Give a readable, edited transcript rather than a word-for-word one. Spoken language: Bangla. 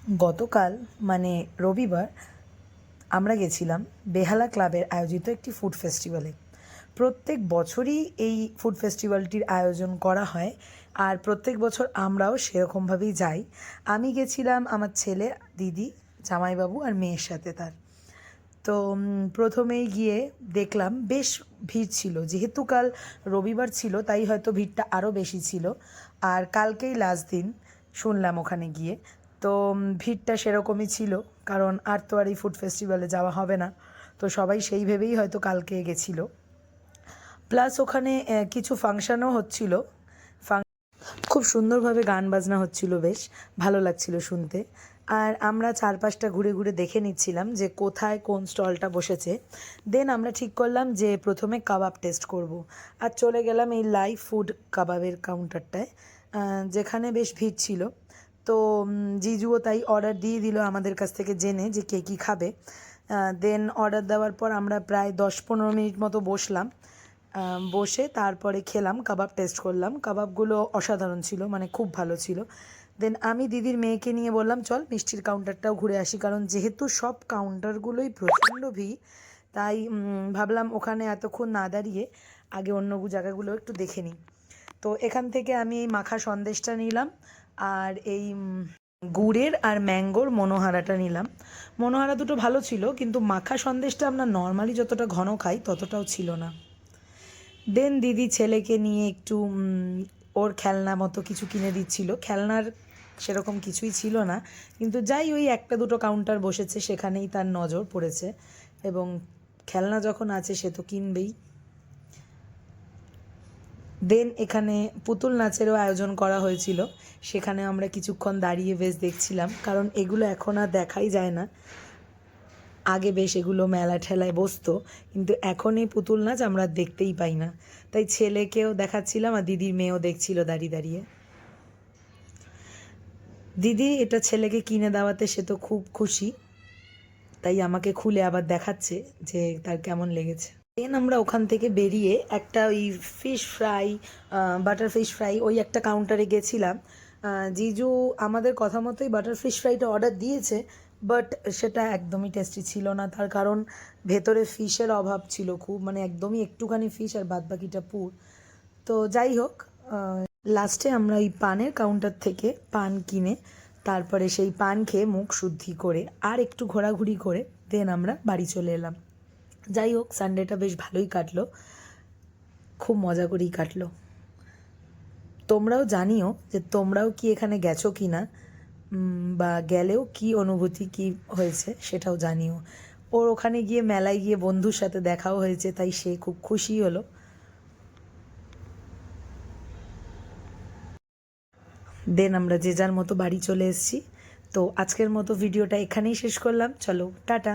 গতকাল মানে রবিবার আমরা গেছিলাম বেহালা ক্লাবের আয়োজিত একটি ফুড ফেস্টিভ্যালে। প্রত্যেক বছরই এই ফুড ফেস্টিভ্যালটির আয়োজন করা হয়, আর প্রত্যেক বছর আমরাও সেরকমভাবেই যাই। আমি গেছিলাম আমার ছেলে, দিদি, জামাইবাবু আর মেয়ের সাথে তার। তো প্রথমেই গিয়ে দেখলাম বেশ ভিড় ছিল, যেহেতু কাল রবিবার ছিল তাই হয়তো ভিড়টা আরও বেশি ছিল। আর কালকেই লাস্ট দিন শুনলাম ওখানে গিয়ে। তো ভিড়টা সেরকমই ছিল, কারণ আর তো আর এই ফুড ফেস্টিভ্যালে যাওয়া হবে না। তো সবাই সেই ভেবেই হয়তো কালকে গেছিলো। প্লাস ওখানে কিছু ফাংশানও হচ্ছিল। খুব সুন্দরভাবে গান বাজনা হচ্ছিল, বেশ ভালো লাগছিল শুনতে। আর আমরা চারপাশটা ঘুরে ঘুরে দেখে নিচ্ছিলাম যে কোথায় কোন স্টলটা বসেছে। দেন আমরা ঠিক করলাম যে প্রথমে কাবাব টেস্ট করব। আর চলে গেলাম এই লাইভ ফুড কাবাবের কাউন্টারটায়, যেখানে বেশ ভিড় ছিল। তো জিজুও তাই অর্ডার দিয়ে দিল আমাদের কাছ থেকে, জেনে যে কে কী খাবে। দেন অর্ডার দেওয়ার পর আমরা প্রায় 10-15 মিনিট মতো বসলাম। বসে তারপরে খেলাম, কাবাব টেস্ট করলাম। কাবাবগুলো অসাধারণ ছিল, মানে খুব ভালো ছিল। দেন আমি দিদির মেয়েকে নিয়ে বললাম চল মিষ্টির কাউন্টারটাও ঘুরে আসি, কারণ যেহেতু সব কাউন্টারগুলোই প্রচণ্ড ভিড়, তাই ভাবলাম ওখানে এতক্ষণ না দাঁড়িয়ে আগে অন্য জায়গাগুলো একটু দেখে নিই। তো এখান থেকে আমি এই মাখা সন্দেশটা নিলাম, আর এই গুড়ের আর ম্যাঙ্গোর মনোহারাটা নিলাম। মনোহারা দুটো ভালো ছিল, কিন্তু মাখা সন্দেশটা আমরা নর্মালি যতটা ঘন খাই ততটাও ছিল না। দেন দিদি ছেলেকে নিয়ে একটু ওর খেলনা মতো কিছু কিনে দিচ্ছিল। খেলনার সেরকম কিছুই ছিল না, কিন্তু যাই ওই একটা দুটো কাউন্টার বসেছে সেখানেই তার নজর পড়েছে, এবং খেলনা যখন আছে সে তো কিনবেই। দেন এখানে পুতুল নাচেরও আয়োজন করা হয়েছিল, সেখানে আমরা কিছুক্ষণ দাঁড়িয়ে বেশ দেখছিলাম, কারণ এগুলো এখন আর দেখাই যায় না। আগে বেশ এগুলো মেলা ঠেলায় বসতো, কিন্তু এখন এই পুতুল নাচ আমরা দেখতেই পাই না। তাই ছেলেকেও দেখাচ্ছিলাম আর দিদির মেয়েও দেখছিল দাঁড়িয়ে দাঁড়িয়ে। দিদি এটা ছেলেকে কিনে দেওয়াতে সে তো খুব খুশি, তাই আমাকে খুলে আবার দেখাচ্ছে যে তার কেমন লেগেছে। দেন আমরা ওখান থেকে বেরিয়ে একটা ওই fish fry, butter fish fry, ওই একটা কাউন্টারে গেছিলাম। জিজু আমাদের কথা মতোই বাটার ফিশ ফ্রাইটা অর্ডার দিয়েছে, বাট সেটা একদমই টেস্টি ছিল না। তার কারণ ভেতরে ফিশের অভাব ছিল খুব, মানে একদমই একটুখানি ফিশ আর বাদবাকিটা পুর। তো যাই হোক, লাস্টে আমরা ওই পানের কাউন্টার থেকে পান কিনে তারপরে সেই পান খেয়ে মুখ শুদ্ধি করে আর একটু ঘোরাঘুরি করে দেন আমরা বাড়ি চলে এলাম। যাই হোক, সানডেটা বেশ ভালোই কাটলো, খুব মজা করেই কাটলো। তোমরাও জানিও যে তোমরাও কি এখানে গেছো কি না, বা গেলেও কি অনুভূতি কি হয়েছে সেটাও জানিও। ওর ওখানে গিয়ে মেলায় গিয়ে বন্ধুর সাথে দেখাও হয়েছে, তাই সে খুব খুশি হলো। দেন আমরা যে যার মতো বাড়ি চলে এসেছি। তো আজকের মতো ভিডিওটা এখানেই শেষ করলাম, চলো টাটা।